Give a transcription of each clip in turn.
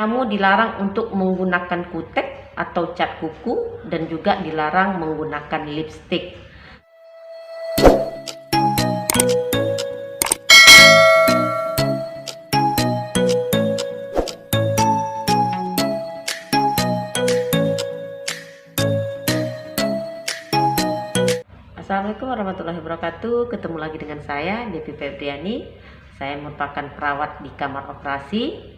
kamu dilarang untuk menggunakan kutek atau cat kuku dan juga dilarang menggunakan lipstik. Assalamualaikum warahmatullahi wabarakatuh. Ketemu lagi dengan saya, Devi Febriani. Saya merupakan perawat di kamar operasi.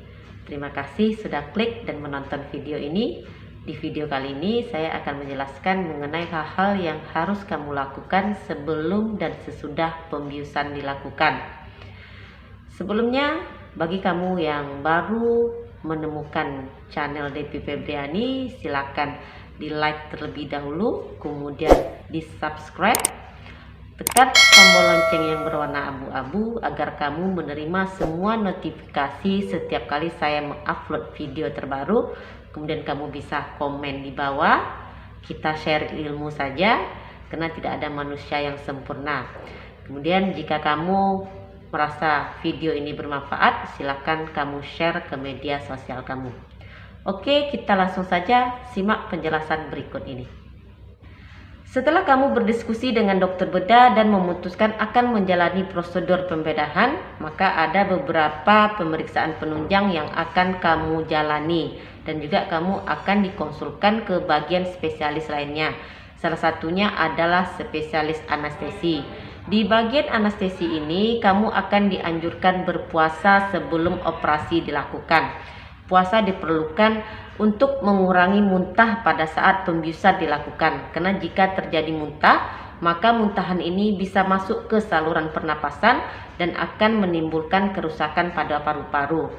Terima kasih sudah klik dan menonton video ini. Di video kali ini saya akan menjelaskan mengenai hal-hal yang harus kamu lakukan sebelum dan sesudah pembiusan dilakukan. Sebelumnya, bagi kamu yang baru menemukan channel Devi Febriani, silakan di like terlebih dahulu, kemudian di subscribe, tekan tombol lonceng yang berwarna abu-abu agar kamu menerima semua notifikasi setiap kali saya mengupload video terbaru. Kemudian kamu bisa komen di bawah, kita share ilmu saja karena tidak ada manusia yang sempurna. Kemudian jika kamu merasa video ini bermanfaat, silakan kamu share ke media sosial kamu. Oke, kita langsung saja simak penjelasan berikut ini. Setelah kamu berdiskusi dengan dokter bedah dan memutuskan akan menjalani prosedur pembedahan, maka ada beberapa pemeriksaan penunjang yang akan kamu jalani dan juga kamu akan dikonsulkan ke bagian spesialis lainnya. Salah satunya adalah spesialis anestesi. Di bagian anestesi ini, kamu akan dianjurkan berpuasa sebelum operasi dilakukan. Puasa diperlukan untuk mengurangi muntah pada saat pembiusan dilakukan, karena jika terjadi muntah, maka muntahan ini bisa masuk ke saluran pernapasan dan akan menimbulkan kerusakan pada paru-paru.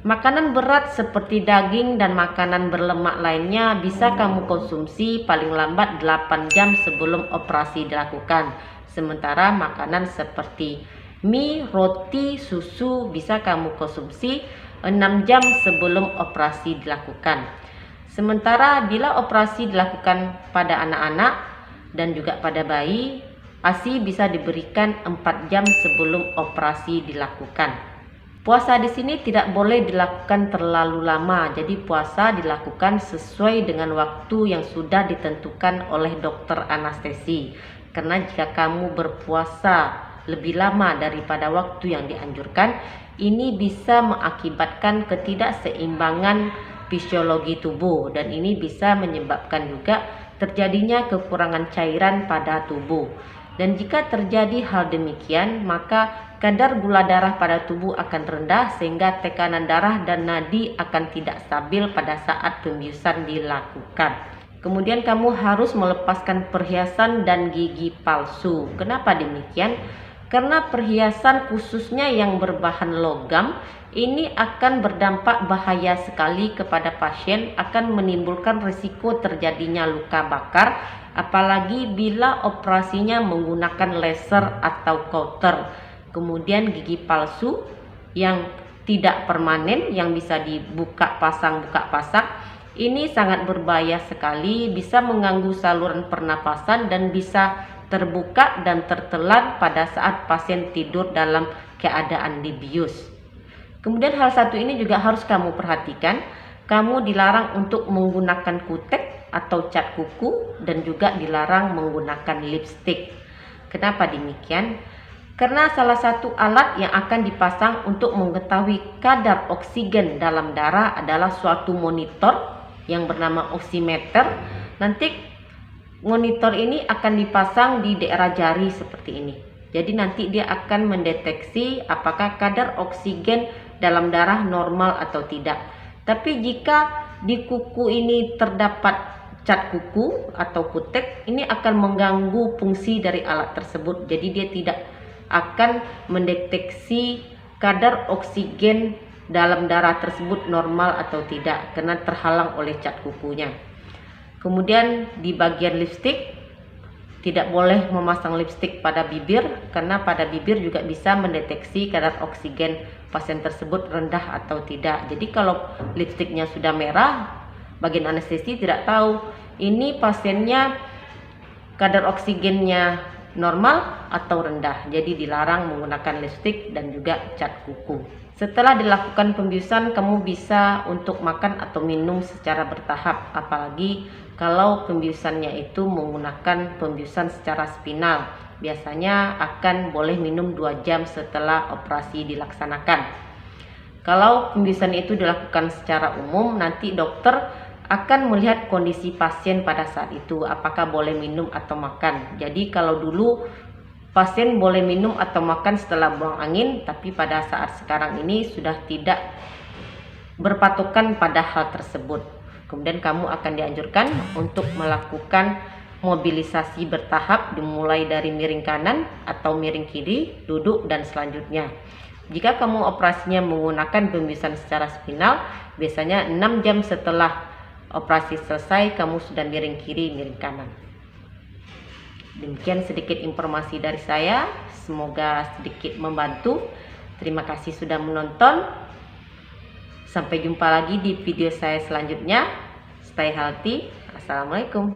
Makanan berat seperti daging dan makanan berlemak lainnya bisa kamu konsumsi paling lambat 8 jam sebelum operasi dilakukan. Sementara makanan seperti mie, roti, susu bisa kamu konsumsi 6 jam sebelum operasi dilakukan. Sementara bila operasi dilakukan pada anak-anak dan juga pada bayi, ASI bisa diberikan 4 jam sebelum operasi dilakukan. Puasa di sini tidak boleh dilakukan terlalu lama, jadi puasa dilakukan sesuai dengan waktu yang sudah ditentukan oleh dokter anestesi. Karena jika kamu berpuasa lebih lama daripada waktu yang dianjurkan, ini bisa mengakibatkan ketidakseimbangan fisiologi tubuh dan ini bisa menyebabkan juga terjadinya kekurangan cairan pada tubuh. Dan jika terjadi hal demikian, maka kadar gula darah pada tubuh akan rendah sehingga tekanan darah dan nadi akan tidak stabil pada saat pembiusan dilakukan. Kemudian kamu harus melepaskan perhiasan dan gigi palsu. Kenapa demikian? Karena perhiasan khususnya yang berbahan logam ini akan berdampak bahaya sekali kepada pasien, akan menimbulkan risiko terjadinya luka bakar, apalagi bila operasinya menggunakan laser atau kauter. Kemudian gigi palsu yang tidak permanen yang bisa dibuka pasang ini sangat berbahaya sekali, bisa mengganggu saluran pernapasan dan bisa terbuka dan tertelan pada saat pasien tidur dalam keadaan dibius. Kemudian hal satu ini juga harus kamu perhatikan, kamu dilarang untuk menggunakan kutek atau cat kuku dan juga dilarang menggunakan lipstik. Kenapa demikian? Karena salah satu alat yang akan dipasang untuk mengetahui kadar oksigen dalam darah adalah suatu monitor yang bernama oximeter. Nanti monitor ini akan dipasang di daerah jari seperti ini. Jadi nanti dia akan mendeteksi apakah kadar oksigen dalam darah normal atau tidak. Tapi jika di kuku ini terdapat cat kuku atau kutek, ini akan mengganggu fungsi dari alat tersebut. Jadi dia tidak akan mendeteksi kadar oksigen dalam darah tersebut normal atau tidak karena terhalang oleh cat kukunya. Kemudian di bagian lipstik, tidak boleh memasang lipstik pada bibir karena pada bibir juga bisa mendeteksi kadar oksigen pasien tersebut rendah atau tidak. Jadi kalau lipstiknya sudah merah, bagian anestesi tidak tahu ini pasiennya kadar oksigennya normal atau rendah. Jadi dilarang menggunakan lipstik dan juga cat kuku. Setelah dilakukan pembiusan, kamu bisa untuk makan atau minum secara bertahap, apalagi kalau pembiusannya itu menggunakan pembiusan secara spinal. Biasanya akan boleh minum 2 jam setelah operasi dilaksanakan. Kalau pembiusan itu dilakukan secara umum, nanti dokter akan melihat kondisi pasien pada saat itu, apakah boleh minum atau makan. Jadi kalau dulu pasien boleh minum atau makan setelah buang angin, tapi pada saat sekarang ini sudah tidak berpatokan pada hal tersebut. Kemudian kamu akan dianjurkan untuk melakukan mobilisasi bertahap, dimulai dari miring kanan atau miring kiri, duduk, dan selanjutnya. Jika kamu operasinya menggunakan pembiusan secara spinal, biasanya 6 jam setelah operasi selesai kamu sudah miring kiri, miring kanan. Demikian sedikit informasi dari saya, semoga sedikit membantu. Terima kasih sudah menonton. Sampai jumpa lagi di video saya selanjutnya. Stay healthy. Assalamualaikum.